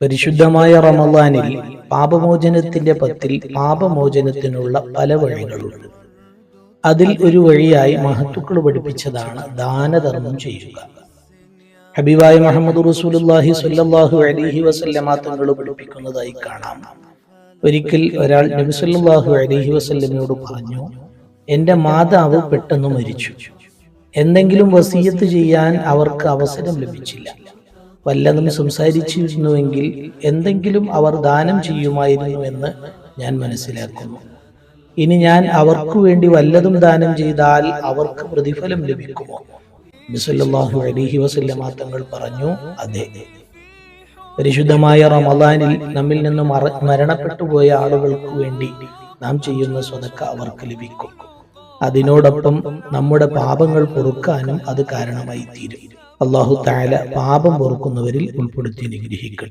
പരിശുദ്ധമായ റമളാനിൽ പാപമോചനത്തിന്റെ പത്തിൽ പാപമോചനത്തിനുള്ള പല വഴികളുണ്ട്. അതിൽ ഒരു വഴിയായി മഹത്തുക്കൾ പഠിപ്പിച്ചതാണ് ദാനധർമ്മം ചെയ്യുക. ഹബീബായ മുഹമ്മദ് റസൂലുള്ളാഹി സ്വല്ലല്ലാഹു അലൈഹി വസല്ലമ തങ്ങൾ പഠിപ്പിക്കുന്നതായി കാണാം. ഒരിക്കൽ ഒരാൾ നബി സല്ലല്ലാഹു അലൈഹി വസല്ലമയോട് പറഞ്ഞു, എന്റെ മാതാവ് പെട്ടെന്ന് മരിച്ചു. എന്തെങ്കിലും വസിയത്ത് ചെയ്യാൻ അവർക്ക് അവസരം ലഭിച്ചില്ല. വല്ലതും സംസാരിച്ചിരുന്നുവെങ്കിൽ എന്തെങ്കിലും അവർ ദാനം ചെയ്യുമായിരുന്നുവെന്ന് ഞാൻ മനസ്സിലാക്കുന്നു. ഇനി ഞാൻ അവർക്ക് വേണ്ടി വല്ലതും ദാനം ചെയ്താൽ അവർക്ക് പ്രതിഫലം ലഭിക്കുമോ? നബി സല്ലല്ലാഹു അലൈഹി വസല്ലമ തങ്ങൾ പറഞ്ഞു, അതെ. പരിശുദ്ധമായ റമളാനിൽ നമ്മിൽ നിന്ന് മരണപ്പെട്ടു പോയ ആളുകൾക്ക് വേണ്ടി നാം ചെയ്യുന്ന സ്വതക്ക അവർക്ക് ലഭിക്കും. അതിനോടൊപ്പം നമ്മുടെ പാപങ്ങൾ പൊറുക്കാനും അത് കാരണമായി തീരും. അല്ലാഹു തആല പാപം പൊറുക്കുന്നവരിൽ ഉൾപ്പെടുത്തി അനുഗ്രഹിക്കട്ടെ.